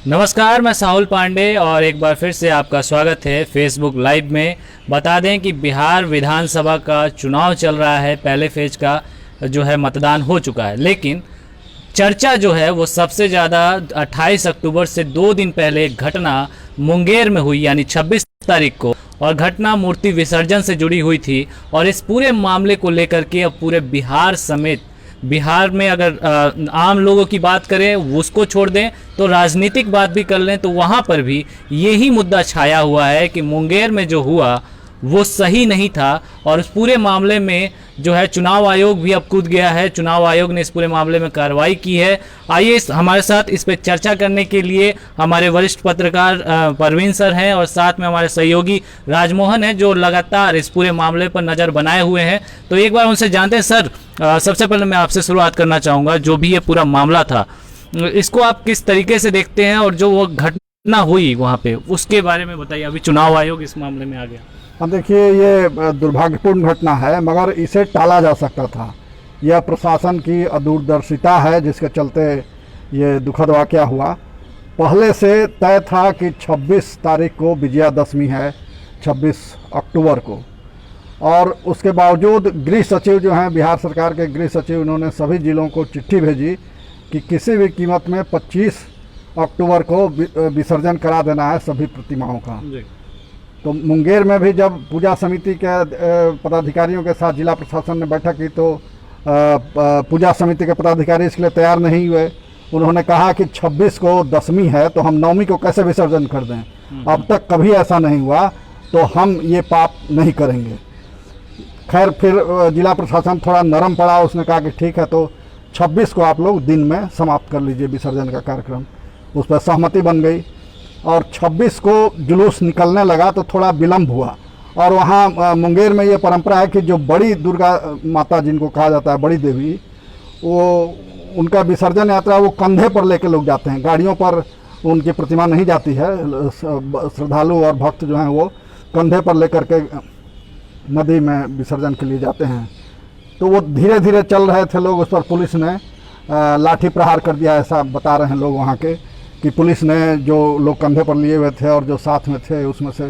नमस्कार, मैं साहुल पांडे और एक बार फिर से आपका स्वागत है फेसबुक लाइव में। बता दें कि बिहार विधानसभा का चुनाव चल रहा है। पहले फेज का जो है मतदान हो चुका है, लेकिन चर्चा जो है वो सबसे ज़्यादा 28 अक्टूबर से 2 दिन पहले एक घटना मुंगेर में हुई, यानी 26 तारीख को, और घटना मूर्ति विसर्जन से जुड़ी हुई थी। और इस पूरे मामले को लेकर के अब पूरे बिहार समेत, बिहार में अगर आम लोगों की बात करें उसको छोड़ दें तो राजनीतिक बात भी कर लें तो वहाँ पर भी यही मुद्दा छाया हुआ है कि मुंगेर में जो हुआ वो सही नहीं था। और उस पूरे मामले में जो है चुनाव आयोग भी अब कूद गया है। चुनाव आयोग ने इस पूरे मामले में कार्रवाई की है। आइए हमारे साथ इस पर चर्चा करने के लिए हमारे वरिष्ठ पत्रकार परवीन सर हैं और साथ में हमारे सहयोगी राजमोहन हैं, जो लगातार इस पूरे मामले पर नज़र बनाए हुए हैं। तो एक बार उनसे जानते हैं। सर, सबसे पहले मैं आपसे शुरुआत करना चाहूँगा, जो भी ये पूरा मामला था इसको आप किस तरीके से देखते हैं और जो वो घटना हुई वहाँ पे उसके बारे में बताइए। अभी चुनाव आयोग इस मामले में आ गया। अब देखिए, ये दुर्भाग्यपूर्ण घटना है, मगर इसे टाला जा सकता था। यह प्रशासन की अदूरदर्शिता है जिसके चलते ये दुखद वाक़या हुआ। पहले से तय था कि 26 तारीख को विजयादशमी है, 26 अक्टूबर को, और उसके बावजूद गृह सचिव जो हैं, बिहार सरकार के गृह सचिव, उन्होंने सभी जिलों को चिट्ठी भेजी कि किसी भी कीमत में 25 अक्टूबर को विसर्जन करा देना है सभी प्रतिमाओं का। तो मुंगेर में भी जब पूजा समिति के पदाधिकारियों के साथ जिला प्रशासन ने बैठक की तो पूजा समिति के पदाधिकारी इसके लिए तैयार नहीं हुए। उन्होंने कहा कि 26 को दशमी है तो हम नवमी को कैसे विसर्जन कर दें। अब तक कभी ऐसा नहीं हुआ, तो हम ये पाप नहीं करेंगे। खैर, फिर जिला प्रशासन थोड़ा नरम पड़ा। उसने कहा कि ठीक है, तो 26 को आप लोग दिन में समाप्त कर लीजिए विसर्जन का कार्यक्रम। उस पर सहमति बन गई और 26 को जुलूस निकलने लगा तो थोड़ा विलम्ब हुआ। और वहाँ मुंगेर में ये परंपरा है कि जो बड़ी दुर्गा माता, जिनको कहा जाता है बड़ी देवी, वो उनका विसर्जन यात्रा वो कंधे पर लेके लोग जाते हैं, गाड़ियों पर उनकी प्रतिमा नहीं जाती है। श्रद्धालु और भक्त जो हैं वो कंधे पर लेकर के नदी में विसर्जन के लिए जाते हैं। तो वो धीरे धीरे चल रहे थे लोग, उस पर पुलिस ने लाठी प्रहार कर दिया, ऐसा बता रहे हैं लोग वहाँ के, कि पुलिस ने जो लोग कंधे पर लिए हुए थे और जो साथ में थे उसमें से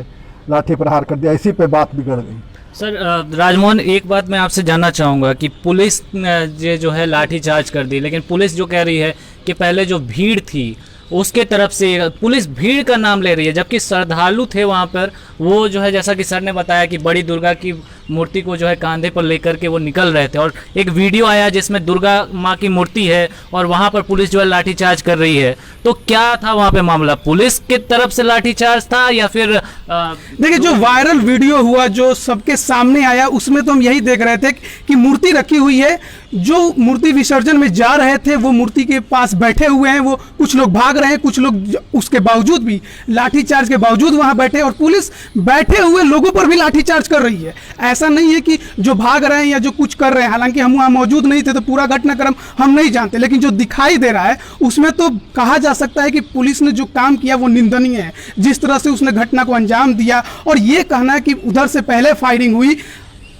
लाठी प्रहार कर दिया। इसी पे बात बिगड़ गई। सर, राजमोहन, एक बात मैं आपसे जानना चाहूँगा कि पुलिस ने जो है लाठी चार्ज कर दी, लेकिन पुलिस जो कह रही है कि पहले जो भीड़ थी उसके तरफ से पुलिस भीड़ का नाम ले रही है, जबकि श्रद्धालु थे वहाँ पर। वो जो है, जैसा कि सर ने बताया कि बड़ी दुर्गा की मूर्ति को जो है कांधे पर लेकर के वो निकल रहे थे, और एक वीडियो आया जिसमें दुर्गा माँ की मूर्ति है और वहाँ पर पुलिस जो है लाठीचार्ज कर रही है। तो क्या था वहाँ पे मामला? पुलिस की तरफ से लाठीचार्ज था या फिर देखिए, जो वायरल वीडियो हुआ, जो सबके सामने आया, उसमें तो हम यही देख रहे थे कि मूर्ति रखी हुई है। जो मूर्ति विसर्जन में जा रहे थे वो मूर्ति के पास बैठे हुए हैं, वो कुछ लोग भाग रहे हैं, कुछ लोग उसके बावजूद भी, लाठीचार्ज के बावजूद वहां बैठे, और पुलिस बैठे हुए लोगों पर भी लाठीचार्ज कर रही है। ऐसा नहीं है कि जो भाग रहे हैं या जो कुछ कर रहे हैं, हालांकि हम वहां मौजूद नहीं थे तो पूरा घटनाक्रम हम नहीं जानते, लेकिन जो दिखाई दे रहा है उसमें तो कहा जा सकता है कि पुलिस ने जो काम किया वो निंदनीय है, जिस तरह से उसने घटना को अंजाम दिया। और ये कहना है कि उधर से पहले फायरिंग हुई,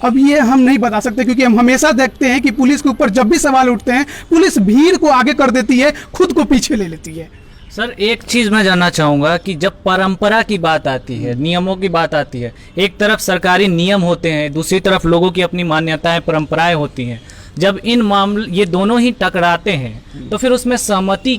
अब ये हम नहीं बता सकते, क्योंकि हम हमेशा देखते हैं कि पुलिस के ऊपर जब भी सवाल उठते हैं, पुलिस भीड़ को आगे कर देती है, खुद को पीछे ले लेती है। सर, एक चीज़ मैं जानना चाहूँगा कि जब परंपरा की बात आती है, नियमों की बात आती है, एक तरफ सरकारी नियम होते हैं, दूसरी तरफ लोगों की अपनी मान्यताएं, परंपराएं होती हैं। जब इन मामले ये दोनों ही टकराते हैं तो फिर उसमें सहमति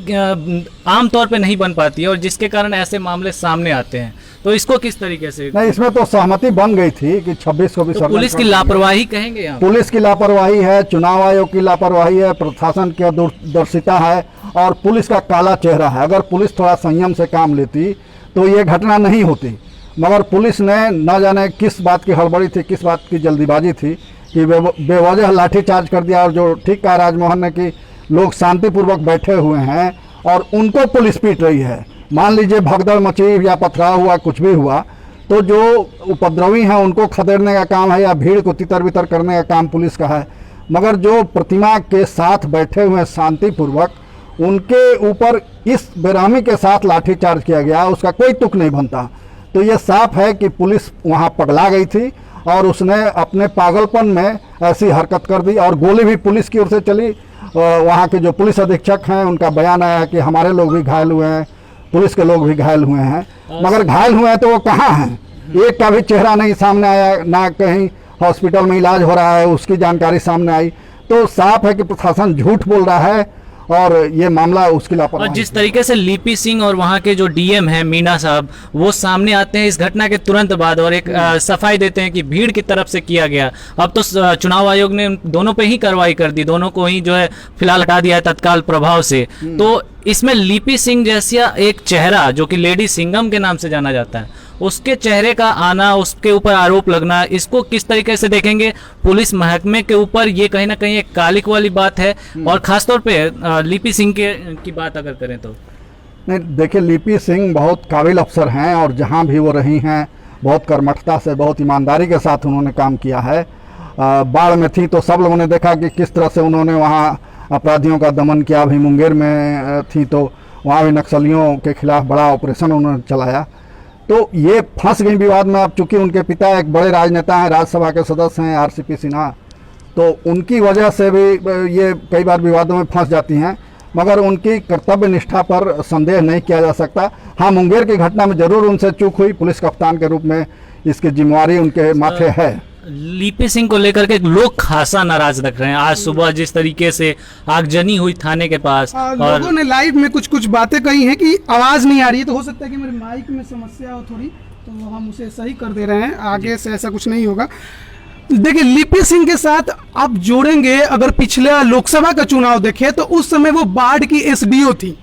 आमतौर पे नहीं बन पाती है, और जिसके कारण ऐसे मामले सामने आते हैं। तो इसको किस तरीके से? नहीं, इसमें तो सहमति बन गई थी कि 26 को विसर्जन। तो पुलिस की लापरवाही कहेंगे यहाँ? पुलिस की लापरवाही है, चुनाव आयोग की लापरवाही है, प्रशासन की दूरदर्शिता है और पुलिस का काला चेहरा है। अगर पुलिस थोड़ा संयम से काम लेती तो ये घटना नहीं होती, मगर पुलिस ने न जाने किस बात की हड़बड़ी थी, किस बात की जल्दीबाजी थी कि बेवजह लाठीचार्ज कर दिया। और जो ठीक कहा राजमोहन ने कि लोग शांतिपूर्वक बैठे हुए हैं और उनको पुलिस पीट रही है। मान लीजिए भगदड़ मची या पथराव हुआ, कुछ भी हुआ, तो जो उपद्रवी हैं उनको खदेड़ने का काम है या भीड़ को तितर बितर करने का काम पुलिस का है, मगर जो प्रतिमा के साथ बैठे हुए हैं शांतिपूर्वक, उनके ऊपर इस बेरहमी के साथ लाठीचार्ज किया गया, उसका कोई तुक नहीं बनता। तो ये साफ है कि पुलिस वहाँ पगला गई थी और उसने अपने पागलपन में ऐसी हरकत कर दी, और गोली भी पुलिस की ओर से चली। वहाँ के जो पुलिस अधीक्षक हैं उनका बयान आया कि हमारे लोग भी घायल हुए हैं। पुलिस के लोग भी घायल हुए हैं, मगर घायल हुए हैं तो वो कहाँ हैं? एक का भी चेहरा नहीं सामने आया, ना कहीं हॉस्पिटल में इलाज हो रहा है उसकी जानकारी सामने आई। तो साफ है कि प्रशासन झूठ बोल रहा है और ये मामला उसकी और लापरवाही। जिस तरीके से लिपि सिंह और वहाँ के जो डीएम हैं मीना साहब, वो सामने आते हैं इस घटना के तुरंत बाद और एक सफाई देते हैं कि भीड़ की तरफ से किया गया। अब तो चुनाव आयोग ने उन दोनों पे ही कार्रवाई कर दी, दोनों को ही जो है फिलहाल हटा दिया है तत्काल प्रभाव से। तो इसमें लिपि सिंह जैसा एक चेहरा जो कि लेडी सिंघम के नाम से जाना जाता है, उसके चेहरे का आना, उसके ऊपर आरोप लगना, इसको किस तरीके से देखेंगे? पुलिस महकमे के ऊपर ये कहीं ना कहीं एक कालिक वाली बात है। और खासतौर पे लिपि सिंह की बात अगर करें तो नहीं, देखिए लिपि सिंह बहुत काबिल अफसर हैं और जहां भी वो रही हैं बहुत कर्मठता से, बहुत ईमानदारी के साथ उन्होंने काम किया है। बाढ़ में थी तो सब लोगों ने देखा कि किस तरह से उन्होंने वहाँ अपराधियों का दमन किया। अभी मुंगेर में थी तो वहाँ भी नक्सलियों के खिलाफ बड़ा ऑपरेशन उन्होंने चलाया। तो ये फंस गई विवाद में। अब चूंकि उनके पिता एक बड़े राजनेता हैं, राज्यसभा के सदस्य हैं आरसीपी सिन्हा, तो उनकी वजह से भी ये कई बार विवादों में फंस जाती हैं, मगर उनकी कर्तव्य निष्ठा पर संदेह नहीं किया जा सकता। हाँ, मुंगेर की घटना में जरूर उनसे चूक हुई, पुलिस कप्तान के रूप में इसकी जिम्मेवारी उनके माथे है। लिपि सिंह को लेकर के लोग खासा नाराज रख रहे हैं। आज सुबह जिस तरीके से आगजनी हुई थाने के पास और लोगों ने लाइव में कुछ कुछ बातें कही हैं कि आवाज नहीं आ रही है, तो हो सकता है कि मेरे माइक में समस्या हो थोड़ी, तो हम उसे सही कर दे रहे हैं। आगे से ऐसा कुछ नहीं होगा। देखिए, लिपि सिंह के साथ आप जोड़ेंगे, अगर पिछले लोकसभा का चुनाव देखें तो उस समय वो बाढ़ की एसडीओ थी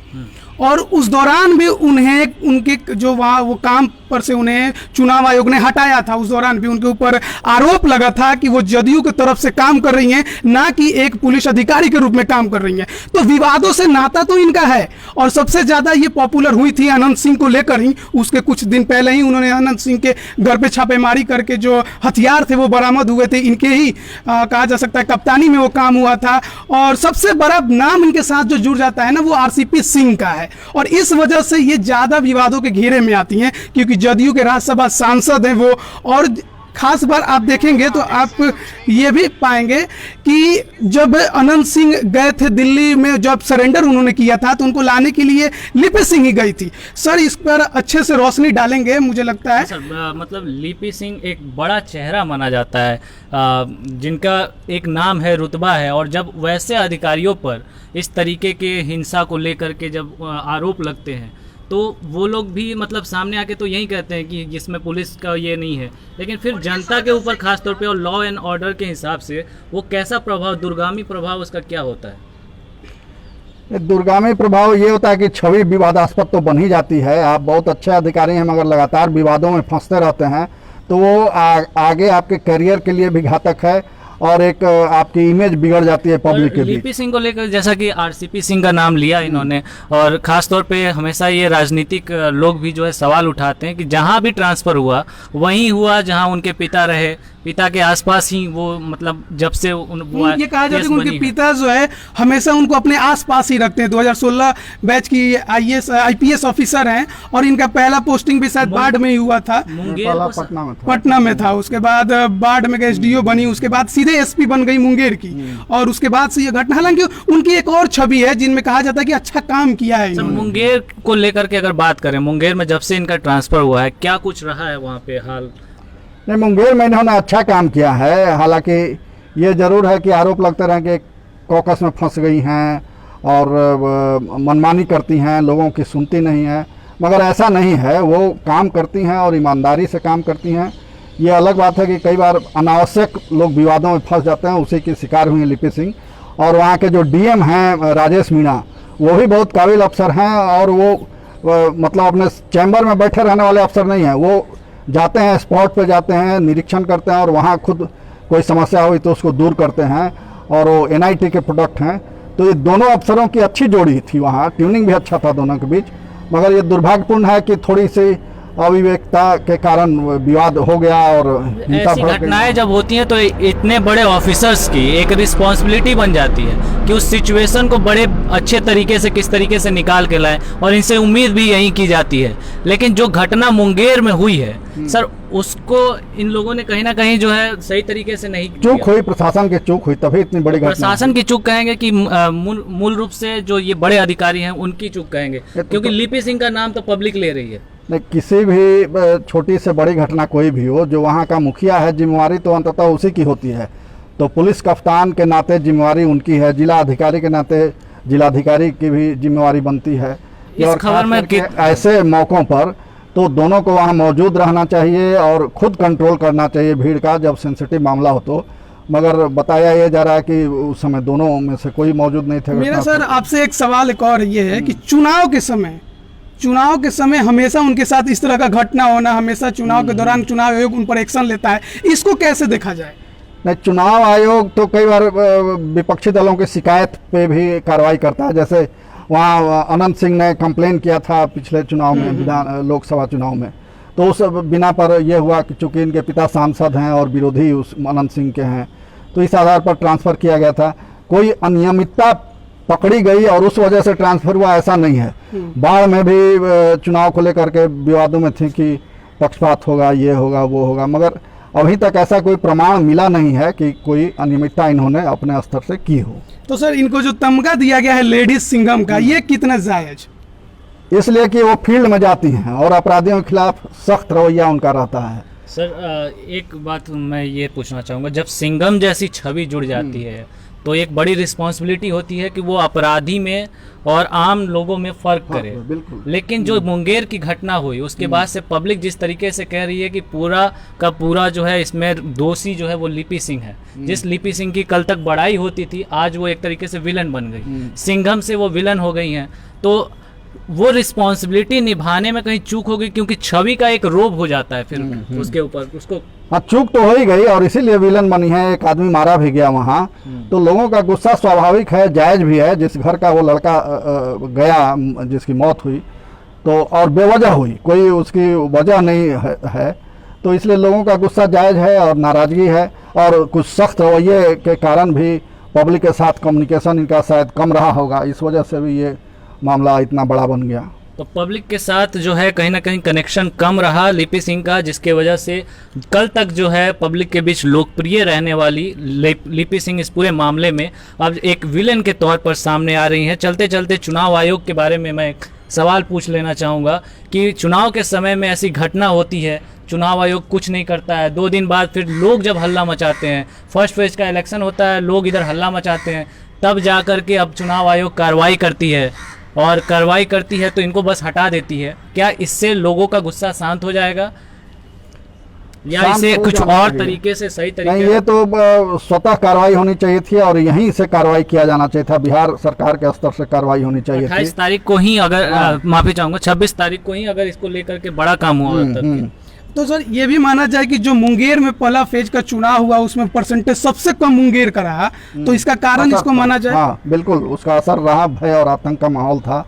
और उस दौरान भी उन्हें उनके जो वहाँ वो काम पर से उन्हें चुनाव आयोग ने हटाया था। उस दौरान भी उनके ऊपर आरोप लगा था कि वो जदयू की तरफ से काम कर रही हैं, ना कि एक पुलिस अधिकारी के रूप में काम कर रही हैं। तो विवादों से नाता तो इनका है और सबसे ज़्यादा ये पॉपुलर हुई थी अनंत सिंह को लेकर ही। उसके कुछ दिन पहले ही उन्होंने अनंत सिंह के घर पे छापेमारी करके जो हथियार थे वो बरामद हुए थे, इनके ही कहा जा सकता है कप्तानी में वो काम हुआ था। और सबसे बड़ा नाम इनके साथ जो जुड़ जाता है ना, वो आरसीपी सिंह का है और इस वजह से ये ज़्यादा विवादों के घेरे में आती हैं, क्योंकि जदयू के राज्यसभा सांसद हैं वो। और खास बार आप देखेंगे तो आप ये भी पाएंगे कि जब अनंत सिंह गए थे दिल्ली में, जब सरेंडर उन्होंने किया था, तो उनको लाने के लिए लिपि सिंह ही गई थी। सर, इस पर अच्छे से रोशनी डालेंगे मुझे लगता है। सर, मतलब लिपि सिंह एक बड़ा चेहरा माना जाता है, जिनका एक नाम है, रुतबा है, और जब वैसे अधिकारियों पर इस तरीके के हिंसा को लेकर के जब आरोप लगते हैं तो वो लोग भी मतलब सामने आके तो यही कहते हैं कि जिसमें पुलिस का ये नहीं है, लेकिन फिर जनता के ऊपर खास तौर पे और लॉ एंड ऑर्डर के हिसाब से वो कैसा प्रभाव, दूरगामी प्रभाव उसका क्या होता है? दूरगामी प्रभाव ये होता है कि छवि विवादास्पद तो बन ही जाती है। आप बहुत अच्छे अधिकारी हैं मगर लगातार विवादों में फंसते रहते हैं तो वो आगे आपके करियर के लिए भी घातक है और एक आपकी इमेज बिगड़ जाती है पब्लिक के बीच। लिपि सिंह को लेकर जैसा कि आरसीपी सिंह का नाम लिया इन्होंने, और खास तौर पे हमेशा ये राजनीतिक लोग भी जो है सवाल उठाते हैं कि जहां भी ट्रांसफर हुआ वहीं हुआ जहां उनके पिता रहे, पिता के आसपास ही वो मतलब जब से ये कहा जाता है कि उनके पिता जो है हमेशा उनको अपने आसपास ही रखते हैं। 2016 बैच की आईपीएस ऑफिसर हैं और इनका पहला पोस्टिंग भी शायद बाढ़ में ही हुआ था, पटना में था। उसके बाद बाढ़ में एसडीओ बनी, उसके बाद सीधे एसपी बन गई मुंगेर की, और उसके बाद से ये घटना। हालांकि उनकी एक और छवि है जिनमें कहा जाता है कि अच्छा काम किया है। मुंगेर को लेकर के अगर बात करें, मुंगेर में जब से इनका ट्रांसफर हुआ है क्या कुछ रहा है वहाँ पे हाल? नहीं, मुंगेर में इन्होंने अच्छा काम किया है। हालांकि ये ज़रूर है कि आरोप लगते रहे कि कॉकस में फंस गई हैं और मनमानी करती हैं, लोगों की सुनती नहीं है, मगर ऐसा नहीं है। वो काम करती हैं और ईमानदारी से काम करती हैं। ये अलग बात है कि कई बार अनावश्यक लोग विवादों में फंस जाते हैं, उसी की शिकार हुई हैं लिपि सिंह। और वहाँ के जो डीएम हैं राजेश मीणा, वो भी बहुत काबिल अफसर हैं और वो मतलब अपने चैम्बर में बैठे रहने वाले अफसर नहीं हैं। वो जाते हैं, स्पॉट पे जाते हैं, निरीक्षण करते हैं और वहाँ खुद कोई समस्या हुई तो उसको दूर करते हैं, और वो एनआईटी के प्रोडक्ट हैं। तो ये दोनों अफसरों की अच्छी जोड़ी थी, वहाँ ट्यूनिंग भी अच्छा था दोनों के बीच। मगर ये दुर्भाग्यपूर्ण है कि थोड़ी सी अविवेकता के कारण विवाद हो गया और हिंसा ऐसी भड़क गई। घटनाएं जब होती हैं तो इतने बड़े ऑफिसर्स की एक रिस्पॉन्सिबिलिटी बन जाती है कि उस सिचुएशन को बड़े अच्छे तरीके से किस तरीके से निकाल के लाएं, और इनसे उम्मीद भी यही की जाती है। लेकिन जो घटना मुंगेर में हुई है सर, उसको इन लोगों ने कहीं ना कहीं जो है सही तरीके से नहीं चूक किया। हुई, प्रशासन की चूक हुई, तभी इतनी बड़ी घटना। प्रशासन की चूक कहेंगे कि मूल रूप से जो ये बड़े अधिकारी हैं उनकी चूक कहेंगे, क्योंकि लिपि सिंह का नाम तो पब्लिक ले रही है। नहीं, किसी भी छोटी से बड़ी घटना कोई भी हो, जो वहाँ का मुखिया है, जिम्मेवारी तो अंततः उसी की होती है। तो पुलिस कप्तान के नाते जिम्मेवारी उनकी है, जिला अधिकारी के नाते जिलाधिकारी की भी जिम्मेवारी बनती है। इस और खबर खास में करके ऐसे मौक़ों पर तो दोनों को वहाँ मौजूद रहना चाहिए और खुद कंट्रोल करना चाहिए भीड़ का, जब सेंसिटिव मामला हो तो। मगर बताया ये जा रहा है कि उस समय दोनों में से कोई मौजूद नहीं थे। मेरा सर आपसे एक सवाल एक और ये है कि चुनाव के समय हमेशा उनके साथ इस तरह का घटना होना, हमेशा चुनाव के दौरान चुनाव आयोग उन पर एक्शन लेता है, इसको कैसे देखा जाए? नहीं, चुनाव आयोग तो कई बार विपक्षी दलों की शिकायत पे भी कार्रवाई करता है। जैसे वहाँ अनंत सिंह ने कंप्लेन किया था पिछले चुनाव में, विधान लोकसभा चुनाव में, तो उस बिना पर यह हुआ कि चूंकि इनके पिता सांसद हैं और विरोधी उस अनंत सिंह के हैं, तो इस आधार पर ट्रांसफ़र किया गया था। कोई अनियमितता पकड़ी गई और उस वजह से ट्रांसफ़र हुआ, ऐसा नहीं है। बाढ़ में भी चुनाव को लेकर के विवादों में थी कि पक्षपात होगा, ये होगा, वो होगा, मगर अभी तक ऐसा कोई प्रमाण मिला नहीं है कि कोई अनियमितता इन्होंने अपने स्तर से की हो। तो सर इनको जो तमगा दिया गया है लेडीज सिंघम का, ये कितना जायज? इसलिए कि वो फील्ड में जाती हैं और अपराधियों के खिलाफ सख्त रवैया उनका रहता है। सर एक बात मैं ये पूछना चाहूँगा, जब सिंघम जैसी छवि जुड़ जाती है तो एक बड़ी रिस्पॉन्सिबिलिटी होती है कि वो अपराधी में और आम लोगों में फ़र्क करे। बिल्कुल। लेकिन जो मुंगेर की घटना हुई उसके बाद से पब्लिक जिस तरीके से कह रही है कि पूरा का पूरा जो है इसमें दोषी जो है वो लिपि सिंह है। जिस लिपि सिंह की कल तक बड़ाई होती थी, आज वो एक तरीके से विलन बन गई, सिंघम से वो विलन हो गई हैं। तो वो रिस्पॉन्सिबिलिटी निभाने में कहीं चूक हो गई, क्योंकि छवि का एक रोब हो जाता है फिर उसके ऊपर उसको। हाँ, चूक तो हो ही गई और इसीलिए विलन बनी है। एक आदमी मारा भी गया वहाँ, तो लोगों का गुस्सा स्वाभाविक है, जायज भी है। जिस घर का वो लड़का गया, जिसकी मौत हुई, तो और बेवजह हुई, कोई उसकी वजह नहीं है, तो इसलिए लोगों का गुस्सा जायज है और नाराज़गी है। और कुछ सख्त रवैये के कारण भी पब्लिक के साथ कम्युनिकेशन इनका शायद कम रहा होगा, इस वजह से भी ये मामला इतना बड़ा बन गया। तो पब्लिक के साथ जो है कहीं ना कहीं कनेक्शन कम रहा लिपि सिंह का, जिसके वजह से कल तक जो है पब्लिक के बीच लोकप्रिय रहने वाली लिपि सिंह इस पूरे मामले में अब एक विलेन के तौर पर सामने आ रही हैं। चलते चलते चुनाव आयोग के बारे में मैं एक सवाल पूछ लेना चाहूँगा कि चुनाव के समय में ऐसी घटना होती है, चुनाव आयोग कुछ नहीं करता है, 2 दिन बाद फिर लोग जब हल्ला मचाते हैं, फर्स्ट फेज का इलेक्शन होता है, लोग इधर हल्ला मचाते हैं, तब जा कर के अब चुनाव आयोग कार्रवाई करती है, और कार्रवाई करती है तो इनको बस हटा देती है। क्या इससे लोगों का गुस्सा शांत हो जाएगा या इसे कुछ और तरीके से सही तरीके? नहीं, ये तो स्वतः कार्रवाई होनी चाहिए थी और यहीं से कार्रवाई किया जाना चाहिए था। बिहार सरकार के स्तर से कार्रवाई होनी चाहिए थी। 28 तारीख को ही अगर माफी चाहूंगा, 26 तारीख को ही अगर इसको लेकर के बड़ा काम हुआ होता। तो सर ये भी माना जाए कि जो मुंगेर में पहला फेज का चुनाव हुआ उसमें परसेंटेज सबसे कम मुंगेर का रहा, तो इसका कारण इसको माना जाए? हाँ बिल्कुल, उसका असर रहा, भय और आतंक का माहौल था।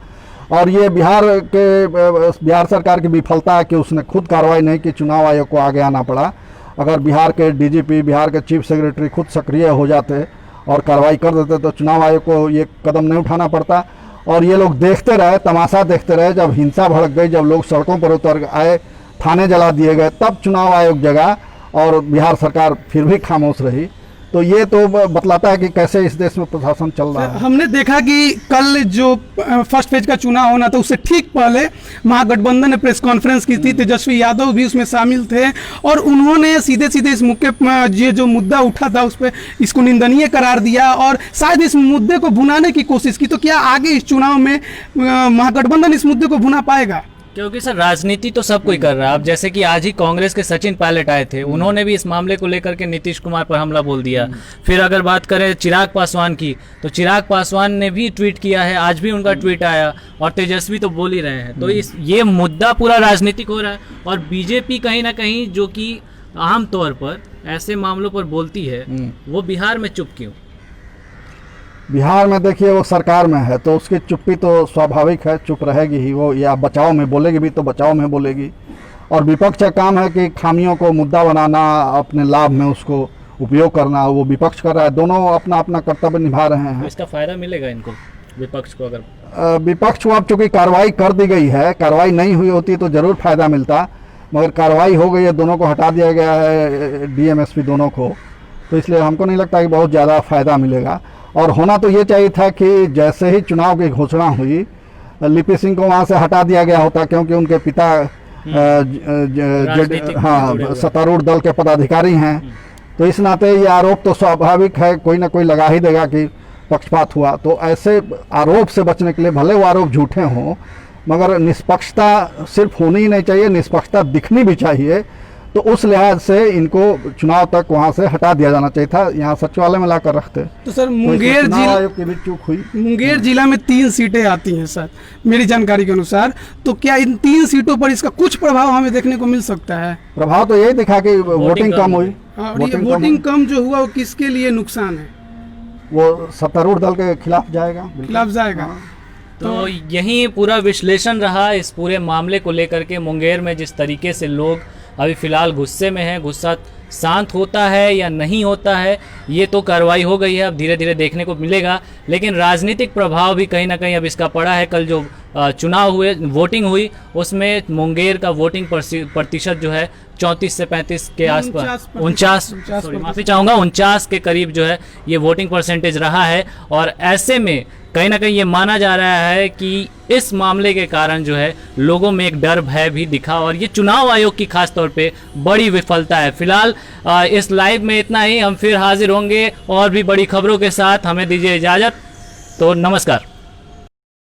और ये बिहार सरकार की विफलता है कि उसने खुद कार्रवाई नहीं की, चुनाव आयोग को आगे आना पड़ा। अगर बिहार के डीजीपी, बिहार के चीफ सेक्रेटरी खुद सक्रिय हो जाते और कार्रवाई कर देते तो चुनाव आयोग को ये कदम नहीं उठाना पड़ता। और ये लोग देखते रहे, तमाशा देखते रहे। जब हिंसा भड़क गई, जब लोग सड़कों पर उतर आए, थाने जला दिए गए, तब चुनाव आयोग जगा और बिहार सरकार फिर भी खामोश रही। तो ये तो बतलाता है कि कैसे इस देश में प्रशासन चल रहा है। हमने देखा कि कल जो फर्स्ट फेज का चुनाव होना था उससे ठीक पहले महागठबंधन ने प्रेस कॉन्फ्रेंस की थी, तेजस्वी यादव भी उसमें शामिल थे और उन्होंने सीधे सीधे इस मुद्दे जो मुद्दा उठा था उस पर इसको निंदनीय करार दिया और शायद इस मुद्दे को भुनाने की कोशिश की। तो क्या आगे इस चुनाव में महागठबंधन इस मुद्दे को भुना पाएगा? क्योंकि सर राजनीति तो सब कोई कर रहा है। अब जैसे कि आज ही कांग्रेस के सचिन पायलट आए थे, उन्होंने भी इस मामले को लेकर के नीतीश कुमार पर हमला बोल दिया। फिर अगर बात करें चिराग पासवान की, तो चिराग पासवान ने भी ट्वीट किया है, आज भी उनका ट्वीट आया, और तेजस्वी तो बोल ही रहे हैं। तो ये मुद्दा पूरा राजनीतिक हो रहा है और बीजेपी कहीं ना कहीं जो कि आम तौर पर ऐसे मामलों पर बोलती है, वो बिहार में चुप क्यों? बिहार में देखिए वो सरकार में है तो उसकी चुप्पी तो स्वाभाविक है, चुप रहेगी ही वो, या बचाव में बोलेगी भी तो बचाव में बोलेगी। और विपक्ष का काम है कि खामियों को मुद्दा बनाना, अपने लाभ में उसको उपयोग करना, वो विपक्ष कर रहा है। दोनों अपना अपना कर्तव्य निभा रहे हैं। इसका फायदा मिलेगा इनको, विपक्ष को? अगर विपक्ष को अब चूंकि कार्रवाई कर दी गई है, कार्रवाई नहीं हुई होती तो जरूर फायदा मिलता, मगर कार्रवाई हो गई है, दोनों को हटा दिया गया है, डीएम एसपी दोनों को, तो इसलिए हमको नहीं लगता कि बहुत ज़्यादा फायदा मिलेगा। और होना तो ये चाहिए था कि जैसे ही चुनाव की घोषणा हुई, लिपि सिंह को वहाँ से हटा दिया गया होता, क्योंकि उनके पिता हाँ सत्तारूढ़ दल के पदाधिकारी हैं, तो इस नाते ये आरोप तो स्वाभाविक है, कोई ना कोई लगा ही देगा कि पक्षपात हुआ। तो ऐसे आरोप से बचने के लिए, भले वो आरोप झूठे हों, मगर निष्पक्षता सिर्फ होनी ही नहीं चाहिए, निष्पक्षता दिखनी भी चाहिए। तो उस लिहाज से इनको चुनाव तक वहाँ से हटा दिया जाना चाहिए था, यहाँ सचिवालय में लाकर रखते। तो सर मुंगेर जिला आयोग की भी चूक हुई। मुंगेर जिला में 3 सीटें आती हैं सर, मेरी जानकारी के अनुसार, तो क्या इन 3 सीटों पर इसका कुछ प्रभाव हमें देखने को मिल सकता है? प्रभाव तो यही दिखा कि वोटिंग कम हुई। और ये वोटिंग कम जो हुआ वो किसके लिए नुकसान है? वो सत्तारूढ़ दल के खिलाफ जाएगा, खिलाफ जाएगा। तो यही पूरा विश्लेषण रहा इस पूरे मामले को लेकर के। मुंगेर में जिस तरीके से लोग अभी फिलहाल गुस्से में हैं, गुस्सा शांत होता है या नहीं होता है ये तो कार्रवाई हो गई है, अब धीरे धीरे देखने को मिलेगा। लेकिन राजनीतिक प्रभाव भी कहीं ना कहीं अब इसका पड़ा है। कल जो चुनाव हुए, वोटिंग हुई, उसमें मुंगेर का वोटिंग प्रतिशत जो है 34 से 35 के आसपास, 49 माफी चाहूँगा 49 के करीब जो है ये वोटिंग परसेंटेज रहा है। और ऐसे में कहीं ना कहीं ये माना जा रहा है कि इस मामले के कारण जो है लोगों में एक डर भय भी दिखा, और ये चुनाव आयोग की खास तौर पे बड़ी विफलता है। फिलहाल इस लाइव में इतना ही, हम फिर हाजिर होंगे और भी बड़ी खबरों के साथ। हमें दीजिए इजाज़त, तो नमस्कार।